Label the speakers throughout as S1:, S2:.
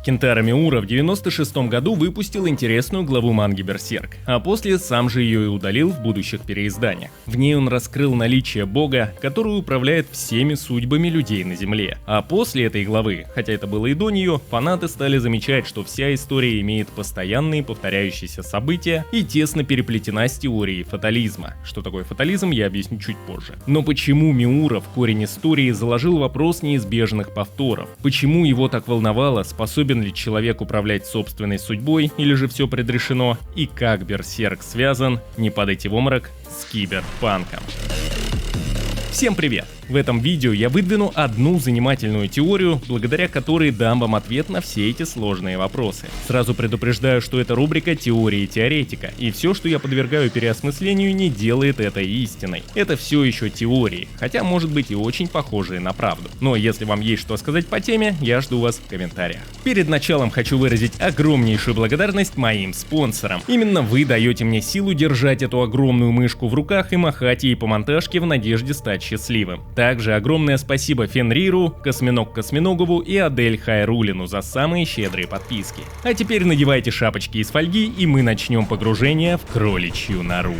S1: Кентаро Миура в 96 году выпустил интересную главу манги «Берсерк», а после сам же ее и удалил в будущих переизданиях. В ней он раскрыл наличие бога, который управляет всеми судьбами людей на Земле. А после этой главы, хотя это было и до нее, фанаты стали замечать, что вся история имеет постоянные повторяющиеся события и тесно переплетена с теорией фатализма. Что такое фатализм, я объясню чуть позже. Но почему Миура в корень истории заложил вопрос неизбежных повторов? Почему его так волновало, способен ли человек управлять собственной судьбой, или же все предрешено, и как Берсерк связан, не падайте в обморок, с киберпанком. Всем привет! В этом видео я выдвину одну занимательную теорию, благодаря которой дам вам ответ на все эти сложные вопросы. Сразу предупреждаю, что это рубрика «Теории теоретика», и все, что я подвергаю переосмыслению, не делает это истиной. Это все еще теории, хотя может быть и очень похожие на правду. Но если вам есть что сказать по теме, я жду вас в комментариях. Перед началом хочу выразить огромнейшую благодарность моим спонсорам. Именно вы даете мне силу держать эту огромную мышку в руках и махать ей по монтажке в надежде стать счастливым. Также огромное спасибо Фенриру, Косминог Косминогову и Адель Хайрулину за самые щедрые подписки. А теперь надевайте шапочки из фольги, и мы начнем погружение в кроличью нору.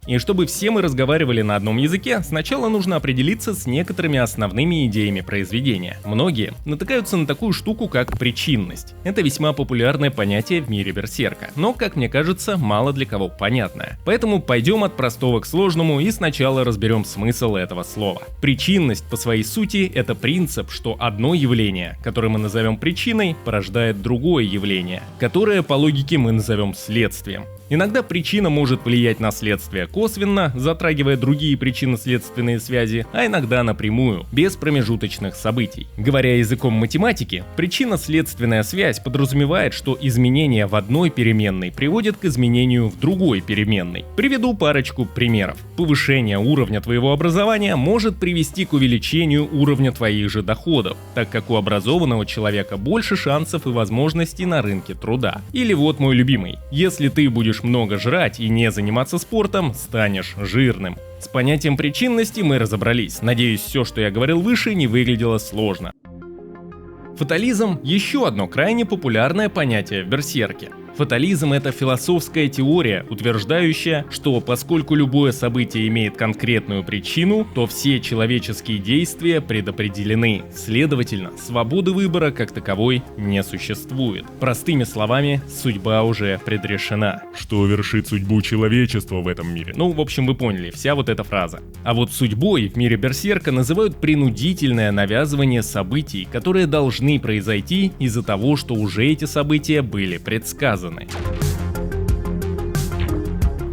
S1: И чтобы все мы разговаривали на одном языке, сначала нужно определиться с некоторыми основными идеями произведения. Многие натыкаются на такую штуку, как причинность. Это весьма популярное понятие в мире Берсерка, но, как мне кажется, мало для кого понятное. Поэтому пойдем от простого к сложному и сначала разберем смысл этого слова. Причинность по своей сути — это принцип, что одно явление, которое мы назовем причиной, порождает другое явление, которое по логике мы назовем следствием. Иногда причина может влиять на следствие косвенно, затрагивая другие причинно-следственные связи, а иногда напрямую, без промежуточных событий. Говоря языком математики, причинно-следственная связь подразумевает, что изменение в одной переменной приводит к изменению в другой переменной. Приведу парочку примеров. Повышение уровня твоего образования может привести к увеличению уровня твоих же доходов, так как у образованного человека больше шансов и возможностей на рынке труда. Или вот мой любимый: если ты будешь много жрать и не заниматься спортом, станешь жирным. С понятием причинности мы разобрались. Надеюсь, все, что я говорил выше, не выглядело сложно. Фатализм – еще одно крайне популярное понятие в Берсерке. Фатализм – это философская теория, утверждающая, что поскольку любое событие имеет конкретную причину, то все человеческие действия предопределены. Следовательно, свободы выбора как таковой не существует. Простыми словами, судьба уже предрешена. Что вершит судьбу человечества в этом мире? Ну, в общем, вы поняли, вся вот эта фраза. А вот судьбой в мире Берсерка называют принудительное навязывание событий, которые должны произойти из-за того, что уже эти события были предсказаны.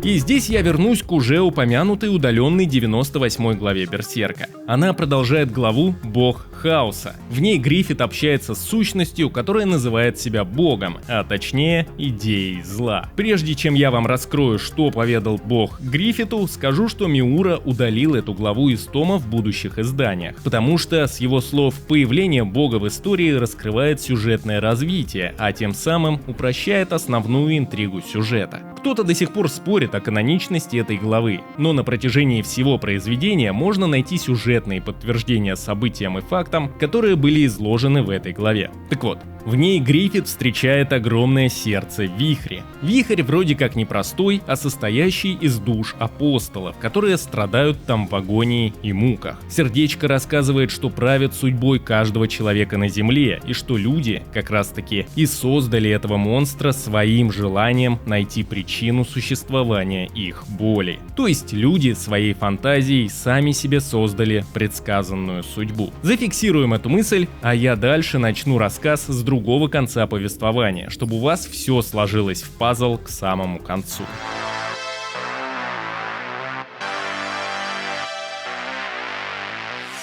S1: И здесь я вернусь к уже упомянутой удаленной 98 главе Берсерка. Она продолжает главу «Бог хаоса». В ней Гриффит общается с сущностью, которая называет себя богом, а точнее идеей зла. Прежде чем я вам раскрою, что поведал бог Гриффиту, скажу, что Миура удалил эту главу из тома в будущих изданиях, потому что, с его слов, появление бога в истории раскрывает сюжетное развитие, а тем самым упрощает основную интригу сюжета. Кто-то до сих пор спорит о каноничности этой главы, но на протяжении всего произведения можно найти сюжетные подтверждения событиям и фактам, которые были изложены в этой главе. Так вот, в ней Гриффит встречает огромное сердце Вихри. Вихрь вроде как не простой, а состоящий из душ апостолов, которые страдают там в агонии и муках. Сердечко рассказывает, что правит судьбой каждого человека на земле, и что люди как раз таки и создали этого монстра своим желанием найти причину существования их боли. То есть люди своей фантазией сами себе создали предсказанную судьбу. Зафиксируем эту мысль, а я дальше начну рассказ с другого конца повествования, чтобы у вас все сложилось в пазл к самому концу.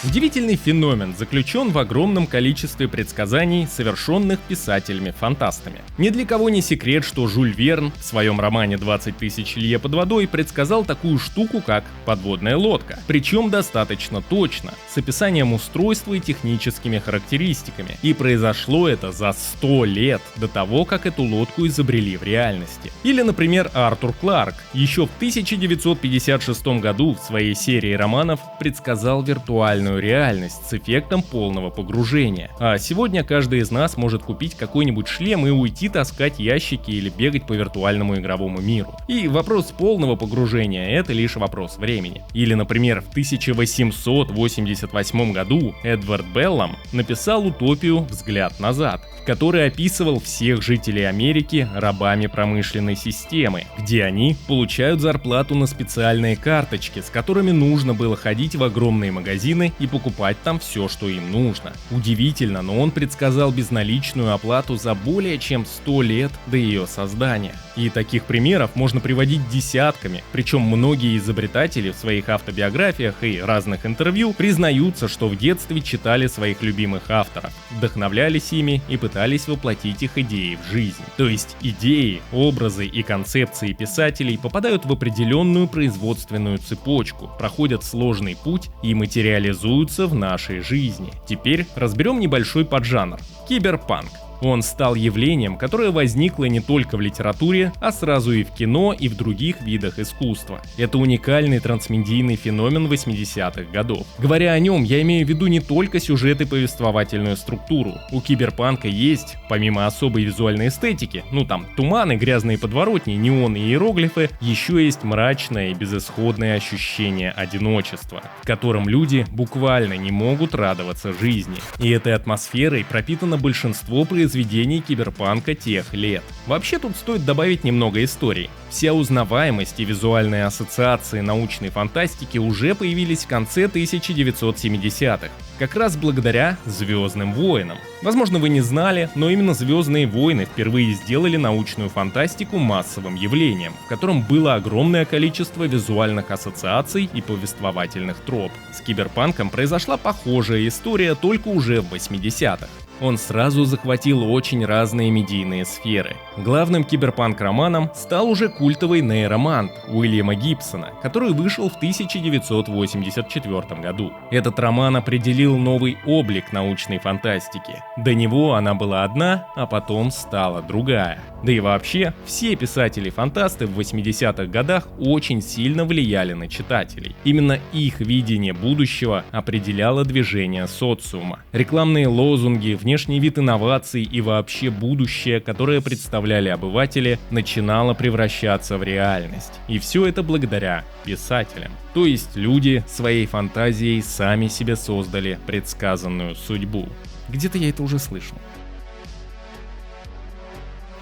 S1: Удивительный феномен заключен в огромном количестве предсказаний, совершенных писателями-фантастами. Ни для кого не секрет, что Жюль Верн в своем романе «20 тысяч лье под водой» предсказал такую штуку, как подводная лодка. Причем достаточно точно, с описанием устройства и техническими характеристиками. И произошло это за 100 лет до того, как эту лодку изобрели в реальности. Или, например, Артур Кларк еще в 1956 году в своей серии романов предсказал виртуальную реальность с эффектом полного погружения. А сегодня каждый из нас может купить какой-нибудь шлем и уйти таскать ящики или бегать по виртуальному игровому миру. И вопрос полного погружения — это лишь вопрос времени. Или, например, в 1888 году Эдвард Беллам написал утопию «Взгляд назад», в которой описывал всех жителей Америки рабами промышленной системы, где они получают зарплату на специальные карточки, с которыми нужно было ходить в огромные магазины и покупать там все, что им нужно. Удивительно, но он предсказал безналичную оплату за более чем 100 лет до ее создания. И таких примеров можно приводить десятками, причем многие изобретатели в своих автобиографиях и разных интервью признаются, что в детстве читали своих любимых авторов, вдохновлялись ими и пытались воплотить их идеи в жизнь. То есть идеи, образы и концепции писателей попадают в определенную производственную цепочку, проходят сложный путь и материализуются в нашей жизни. Теперь разберем небольшой поджанр – киберпанк. Он стал явлением, которое возникло не только в литературе, а сразу и в кино, и в других видах искусства. Это уникальный трансмедийный феномен 80-х годов. Говоря о нем, я имею в виду не только сюжет и повествовательную структуру. У киберпанка есть, помимо особой визуальной эстетики, там туманы, грязные подворотни, неоны и иероглифы, еще есть мрачное и безысходное ощущение одиночества, в котором люди буквально не могут радоваться жизни. И этой атмосферой пропитано большинство произведений киберпанка тех лет. Вообще тут стоит добавить немного истории. Вся узнаваемость и визуальные ассоциации научной фантастики уже появились в конце 1970-х, как раз благодаря «Звездным войнам». Возможно, вы не знали, но именно «Звездные войны» впервые сделали научную фантастику массовым явлением, в котором было огромное количество визуальных ассоциаций и повествовательных троп. С киберпанком произошла похожая история, только уже в 80-х. Он сразу захватил очень разные медийные сферы. Главным киберпанк-романом стал уже культовый нейромант Уильяма Гибсона, который вышел в 1984 году. Этот роман определил новый облик научной фантастики. До него она была одна, а потом стала другая. Да и вообще, все писатели-фантасты в 80-х годах очень сильно влияли на читателей. Именно их видение будущего определяло движение социума. Рекламные лозунги, внешний вид инноваций и вообще будущее, которое представляли обыватели, начинало превращаться в реальность. И все это благодаря писателям. То есть люди своей фантазией сами себе создали предсказанную судьбу. Где-то я это уже слышал.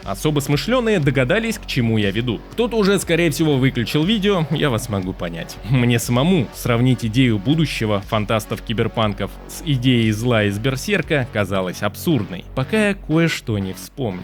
S1: Особо смышленые догадались, к чему я веду. Кто-то уже, скорее всего, выключил видео, я вас могу понять. Мне самому сравнить идею будущего фантастов-киберпанков с идеей зла из Берсерка казалось абсурдной, пока я кое-что не вспомнил.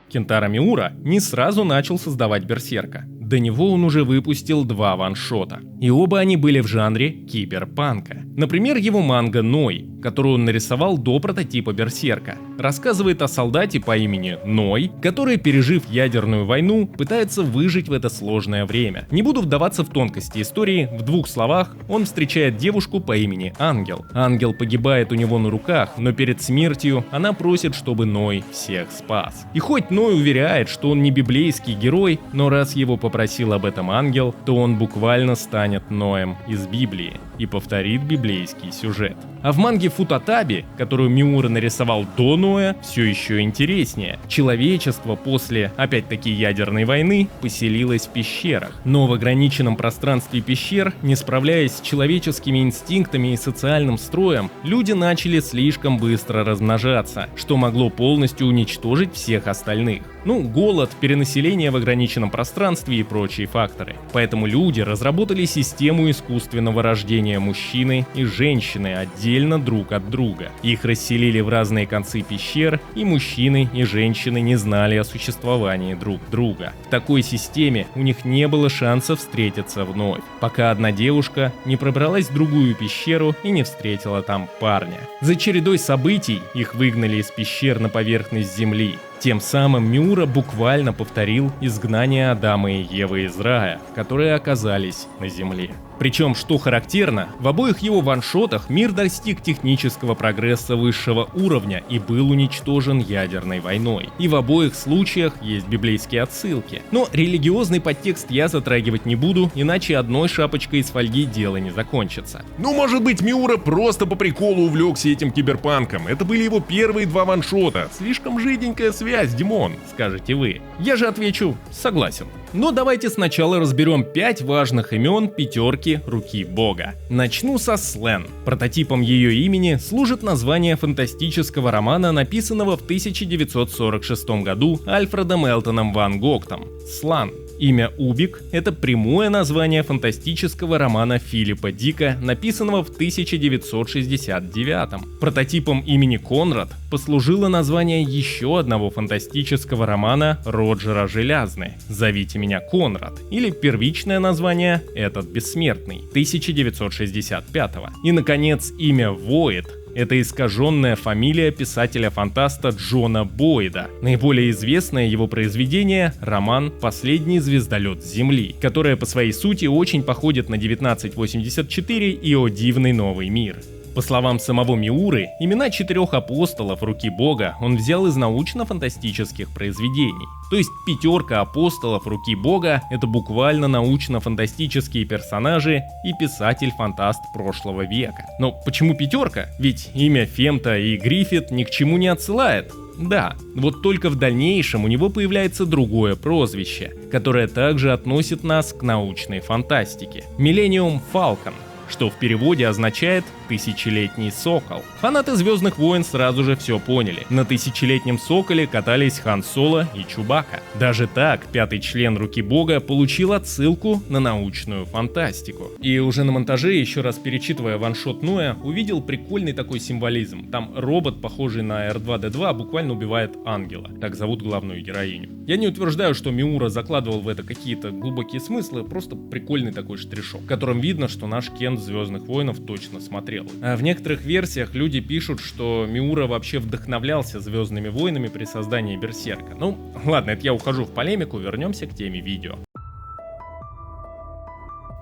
S1: Кентаро Миура не сразу начал создавать Берсерка. До него он уже выпустил 2 ваншота. И оба они были в жанре киберпанка. Например, его манга «Ной», которую он нарисовал до прототипа Берсерка, рассказывает о солдате по имени Ной, который, пережив ядерную войну, пытается выжить в это сложное время. Не буду вдаваться в тонкости истории, в 2 словах он встречает девушку по имени Ангел. Ангел погибает у него на руках, но перед смертью она просит, чтобы Ной всех спас. И хоть Ной уверяет, что он не библейский герой, но раз его попросил об этом Ангел, то он буквально станет Ноем из Библии и повторит библейский сюжет. А в манге Футатаби, которую Миура нарисовал до Ноя, все еще интереснее. Человечество после, опять-таки, ядерной войны поселилось в пещерах. Но в ограниченном пространстве пещер, не справляясь с человеческими инстинктами и социальным строем, люди начали слишком быстро размножаться, что могло полностью уничтожить всех остальных. Голод, перенаселение в ограниченном пространстве и прочие факторы. Поэтому люди разработали систему искусственного рождения мужчины и женщины отдельно друг от друга. Их расселили в разные концы пещер, и мужчины и женщины не знали о существовании друг друга. В такой системе у них не было шанса встретиться вновь, пока одна девушка не пробралась в другую пещеру и не встретила там парня. За чередой событий их выгнали из пещер на поверхность Земли. Тем самым Миура буквально повторил изгнание Адама и Евы из рая, которые оказались на Земле. Причем, что характерно, в обоих его ваншотах мир достиг технического прогресса высшего уровня и был уничтожен ядерной войной. И в обоих случаях есть библейские отсылки. Но религиозный подтекст я затрагивать не буду, иначе одной шапочкой из фольги дело не закончится.
S2: Может быть, Миура просто по приколу увлекся этим киберпанком. Это были его первые 2 ваншота. Слишком жиденькая связь, Димон,
S1: скажете вы. Я же отвечу, согласен. Но давайте сначала разберем 5 важных имен пятерки руки бога. Начну со Слен. Прототипом ее имени служит название фантастического романа, написанного в 1946 году Альфредом Элтоном Ван Гогтом. Слан. Имя Убик – это прямое название фантастического романа Филиппа Дика, написанного в 1969. Прототипом имени Конрад послужило название еще одного фантастического романа Роджера Желязны «Зовите меня Конрад» или первичное название «Этот бессмертный» 1965. И, наконец, имя Войд – это искаженная фамилия писателя-фантаста Джона Бойда. Наиболее известное его произведение – роман «Последний звездолет с Земли», которое по своей сути очень походит на 1984 и «О дивный новый мир». По словам самого Миуры, имена 4 апостолов руки бога он взял из научно-фантастических произведений. То есть 5 апостолов руки бога — это буквально научно-фантастические персонажи и писатель-фантаст прошлого века. Но почему 5? Ведь имя Фемта и Гриффит ни к чему не отсылает. Да, вот только в дальнейшем у него появляется другое прозвище, которое также относит нас к научной фантастике — Millennium Falcon, что в переводе означает «тысячелетний сокол». Фанаты «Звездных войн» сразу же все поняли. На тысячелетнем соколе катались Хан Соло и Чубака. Даже так, 5-й член руки бога получил отсылку на научную фантастику. И уже на монтаже, еще раз перечитывая ваншот Ноя, увидел прикольный такой символизм. Там робот, похожий на R2-D2, буквально убивает ангела. Так зовут главную героиню. Я не утверждаю, что Миура закладывал в это какие-то глубокие смыслы, просто прикольный такой штришок, в котором видно, что наш Кен «Звездных воинов» точно смотрел. А в некоторых версиях люди пишут, что Миура вообще вдохновлялся «Звездными войнами» при создании Берсерка. Ладно, это я ухожу в полемику, вернемся к теме видео.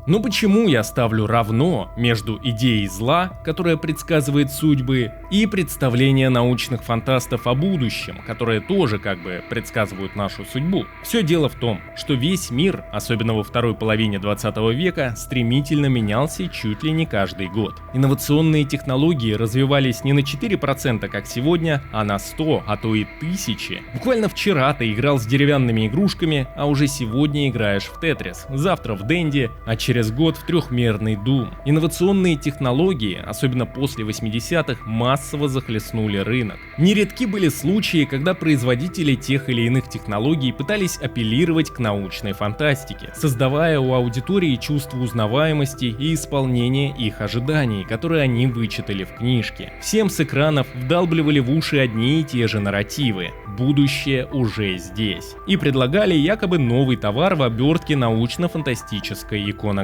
S1: Но почему я ставлю равно между идеей зла, которая предсказывает судьбы, и представление научных фантастов о будущем, которые тоже как бы предсказывают нашу судьбу? Все дело в том, что весь мир, особенно во второй половине 20 века, стремительно менялся чуть ли не каждый год. Инновационные технологии развивались не на 4%, как сегодня, а на 100, а то и 1000. Буквально вчера ты играл с деревянными игрушками, а уже сегодня играешь в Тетрис, завтра в Денди, а через год в трехмерный Doom. Инновационные технологии, особенно после 80-х, массово захлестнули рынок. Нередки были случаи, когда производители тех или иных технологий пытались апеллировать к научной фантастике, создавая у аудитории чувство узнаваемости и исполнения их ожиданий, которые они вычитали в книжке. Всем с экранов вдалбливали в уши одни и те же нарративы. Будущее уже здесь. И предлагали якобы новый товар в обертке научно-фантастической иконографии.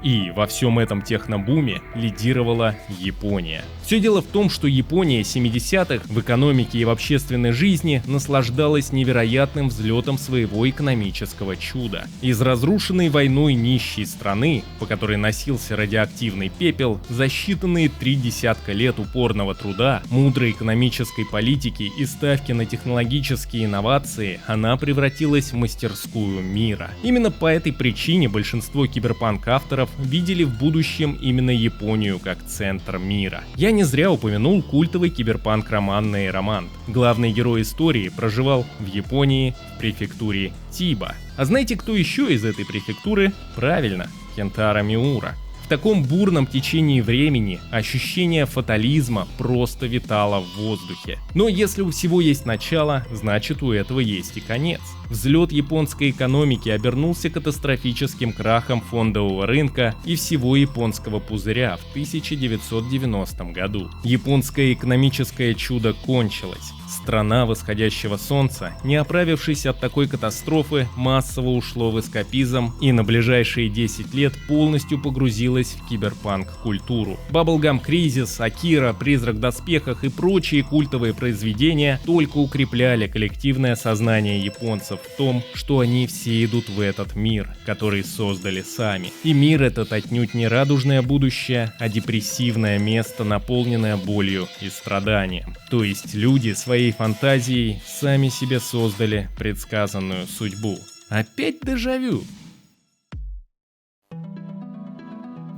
S1: И во всем этом технобуме лидировала Япония. Все дело в том, что Япония 70-х в экономике и в общественной жизни наслаждалась невероятным взлетом своего экономического чуда. Из разрушенной войной нищей страны, по которой носился радиоактивный пепел, за считанные 30 лет упорного труда, мудрой экономической политики и ставки на технологические инновации, она превратилась в мастерскую мира. Именно по этой причине большинство киберпанк-авторов видели в будущем именно Японию как центр мира. Я не зря упомянул культовый киберпанк-роман Нейромант. Главный герой истории проживал в Японии, в префектуре Тиба. А знаете, кто еще из этой префектуры? Правильно, Кентаро Миура. В таком бурном течении времени ощущение фатализма просто витало в воздухе. Но если у всего есть начало, значит у этого есть и конец. Взлет японской экономики обернулся катастрофическим крахом фондового рынка и всего японского пузыря в 1990 году. Японское экономическое чудо кончилось. Страна восходящего солнца, не оправившись от такой катастрофы, массово ушло в эскапизм и на ближайшие 10 лет полностью погрузилась в киберпанк-культуру. Bubblegum Crisis, Акира, Призрак в доспехах и прочие культовые произведения только укрепляли коллективное сознание японцев в том, что они все идут в этот мир, который создали сами. И мир этот отнюдь не радужное будущее, а депрессивное место, наполненное болью и страданием. То есть люди своей фантазией сами себе создали предсказанную судьбу. Опять дежавю.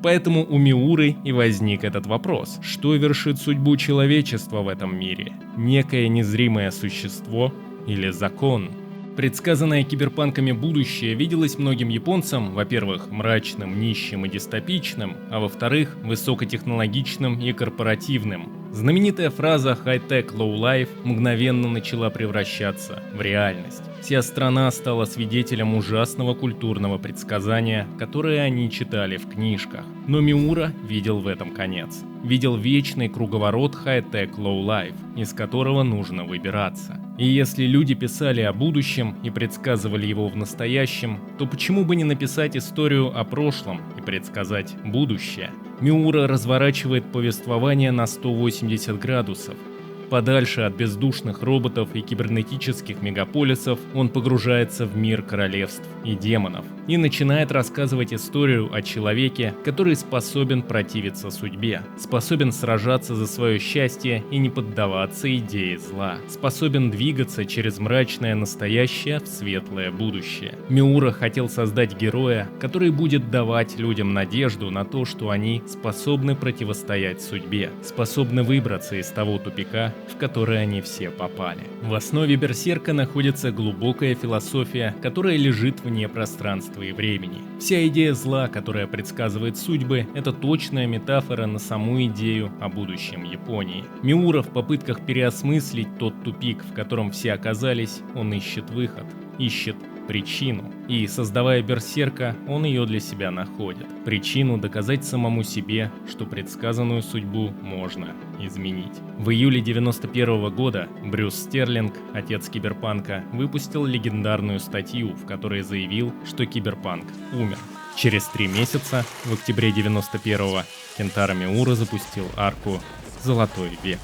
S1: Поэтому у Миуры и возник этот вопрос. Что вершит судьбу человечества в этом мире? Некое незримое существо или закон? Предсказанное киберпанками будущее виделось многим японцам, во-первых, мрачным, нищим и дистопичным, а во-вторых, высокотехнологичным и корпоративным. Знаменитая фраза «high-tech, low-life» мгновенно начала превращаться в реальность. Вся страна стала свидетелем ужасного культурного предсказания, которое они читали в книжках. Но Миура видел в этом конец. Видел вечный круговорот high-tech, low-life, из которого нужно выбираться. И если люди писали о будущем и предсказывали его в настоящем, то почему бы не написать историю о прошлом и предсказать будущее? Миура разворачивает повествование на 180 градусов. Подальше от бездушных роботов и кибернетических мегаполисов он погружается в мир королевств и демонов и начинает рассказывать историю о человеке, который способен противиться судьбе, способен сражаться за свое счастье и не поддаваться идее зла, способен двигаться через мрачное настоящее в светлое будущее. Миура хотел создать героя, который будет давать людям надежду на то, что они способны противостоять судьбе, способны выбраться из того тупика, в который они все попали. В основе Берсерка находится глубокая философия, которая лежит вне пространства и времени. Вся идея зла, которая предсказывает судьбы, это точная метафора на саму идею о будущем Японии. Миура в попытках переосмыслить тот тупик, в котором все оказались, он ищет выход, ищет причину. И, создавая Берсерка, он ее для себя находит. Причину доказать самому себе, что предсказанную судьбу можно изменить. В июле 91 года Брюс Стерлинг, отец киберпанка, выпустил легендарную статью, в которой заявил, что киберпанк умер. Через 3 месяца, в октябре 91-го, Кентаро Миура запустил арку «Золотой век».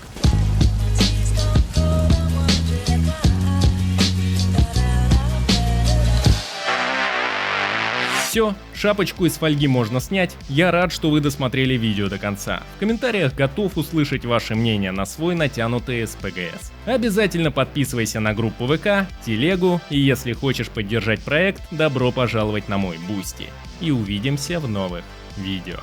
S1: Все, шапочку из фольги можно снять. Я рад, что вы досмотрели видео до конца. В комментариях готов услышать ваше мнение на свой натянутый СПГС. Обязательно подписывайся на группу ВК, телегу, и если хочешь поддержать проект, добро пожаловать на мой Бусти. И увидимся в новых видео.